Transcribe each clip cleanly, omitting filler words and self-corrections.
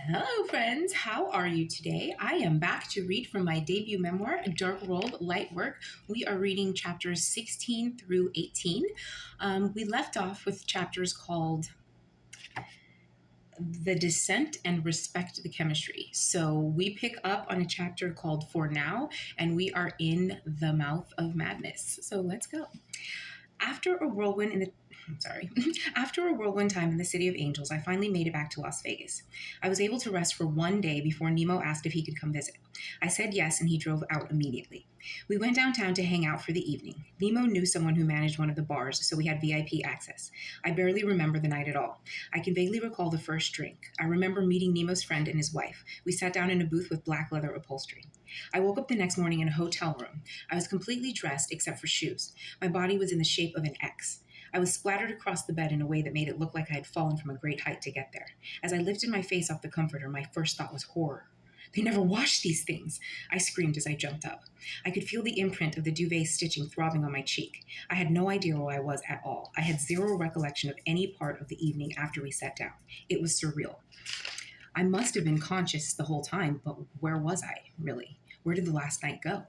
Hello, friends. How are you today? I am back to read from my debut memoir, Dark World, Light Work. We are reading chapters 16 through 18. We left off with chapters called The Descent and Respect the Chemistry. So we pick up on a chapter called For Now, and we are in the mouth of madness. So let's go. After a whirlwind in the Sorry. After a whirlwind time in the City of Angels, I finally made it back to Las Vegas. I was able to rest for one day before Nemo asked if he could come visit. I said yes, and he drove out immediately. We went downtown to hang out for the evening. Nemo knew someone who managed one of the bars, so we had VIP access. I barely remember the night at all. I can vaguely recall the first drink. I remember meeting Nemo's friend and his wife. We sat down in a booth with black leather upholstery. I woke up the next morning in a hotel room. I was completely dressed except for shoes. My body was in the shape of an X. I was splattered across the bed in a way that made it look like I had fallen from a great height to get there. As I lifted my face off the comforter, my first thought was horror. They never wash these things, I screamed as I jumped up. I could feel the imprint of the duvet stitching throbbing on my cheek. I had no idea where I was at all. I had zero recollection of any part of the evening after we sat down. It was surreal. I must have been conscious the whole time, but where was I, really? Where did the last night go?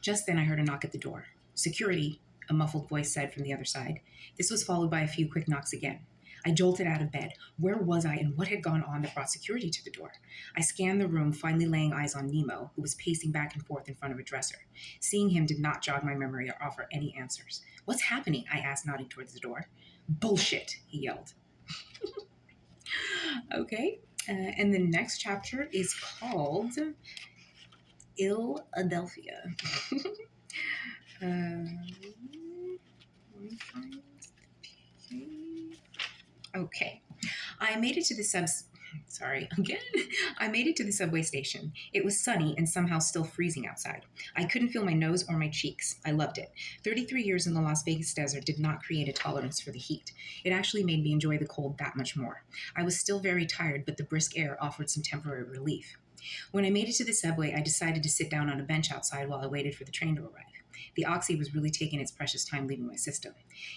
Just then I heard a knock at the door. Security, a muffled voice said from the other side. This was followed by a few quick knocks again. I jolted out of bed. Where was I and what had gone on that brought security to the door? I scanned the room, finally laying eyes on Nemo, who was pacing back and forth in front of a dresser. Seeing him did not jog my memory or offer any answers. What's happening? I asked, nodding towards the door. Bullshit, he yelled. Okay, and the next chapter is called Ill-adelphia. Okay. I made it to the I made it to the subway station. It was sunny and somehow still freezing outside. I couldn't feel my nose or my cheeks. I loved it. 33 years in the Las Vegas desert did not create a tolerance for the heat. It actually made me enjoy the cold that much more. I was still very tired, but the brisk air offered some temporary relief. When I made it to the subway, I decided to sit down on a bench outside while I waited for the train to arrive. The oxy was really taking its precious time leaving my system.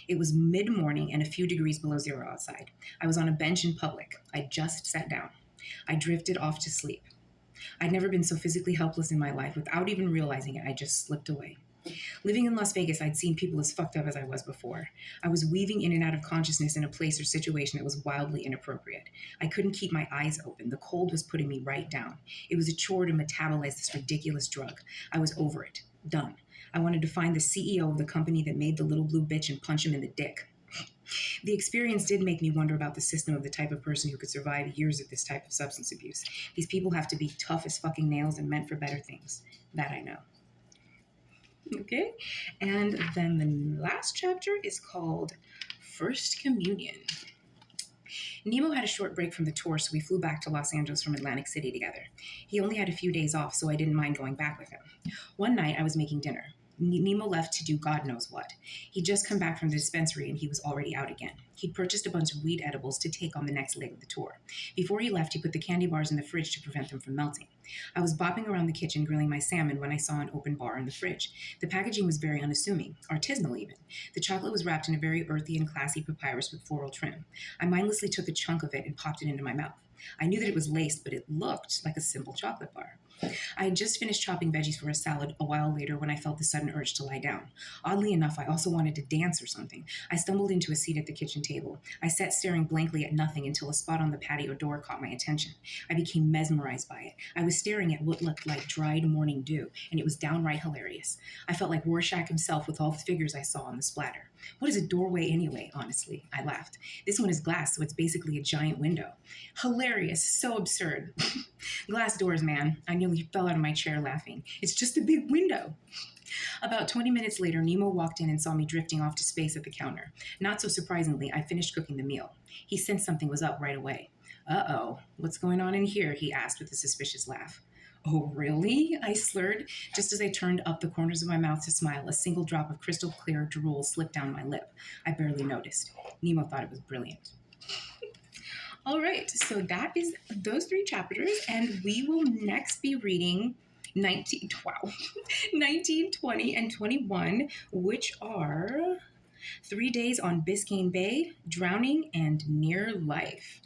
It was mid-morning and a few degrees below zero outside. I was on a bench in public. I just sat down. I drifted off to sleep. I'd never been so physically helpless in my life. Without even realizing it, I just slipped away. Living in Las Vegas, I'd seen people as fucked up as I was before. I was weaving in and out of consciousness in a place or situation that was wildly inappropriate. I couldn't keep my eyes open. The cold was putting me right down. It was a chore to metabolize this ridiculous drug. I was over it. Done. I wanted to find the CEO of the company that made the little blue bitch and punch him in the dick. The experience did make me wonder about the system of the type of person who could survive years of this type of substance abuse. These people have to be tough as fucking nails and meant for better things. That I know. Okay, and then the last chapter is called First Communion. Nemo had a short break from the tour, so we flew back to Los Angeles from Atlantic City together. He only had a few days off, so I didn't mind going back with him. One night, I was making dinner. Nemo left to do God knows what. He'd just come back from the dispensary and he was already out again. He'd purchased a bunch of weed edibles to take on the next leg of the tour. Before he left, he put the candy bars in the fridge to prevent them from melting. I was bopping around the kitchen grilling my salmon when I saw an open bar in the fridge. The packaging was very unassuming, artisanal even. The chocolate was wrapped in a very earthy and classy papyrus with floral trim. I mindlessly took a chunk of it and popped it into my mouth. I knew that it was laced, but it looked like a simple chocolate bar. I had just finished chopping veggies for a salad a while later when I felt the sudden urge to lie down. Oddly enough, I also wanted to dance or something. I stumbled into a seat at the kitchen table. I sat staring blankly at nothing until a spot on the patio door caught my attention. I became mesmerized by it. I was staring at what looked like dried morning dew, and it was downright hilarious. I felt like Rorschach himself with all the figures I saw on the splatter. What is a doorway anyway, honestly? I laughed. This one is glass, so it's basically a giant window. Hilarious. So absurd. Glass doors, man. I nearly fell out of my chair laughing. It's just a big window. About 20 minutes later, Nemo walked in and saw me drifting off to space at the counter. Not so surprisingly, I finished cooking the meal. He sensed something was up right away. Uh-oh, what's going on in here? He asked with a suspicious laugh. Oh, really? I slurred. Just as I turned up the corners of my mouth to smile, a single drop of crystal clear drool slipped down my lip. I barely noticed. Nemo thought it was brilliant. All right, so that is those three chapters, and we will next be reading 19, 20, and 21, which are 3 Days on Biscayne Bay, Drowning, and Near Life.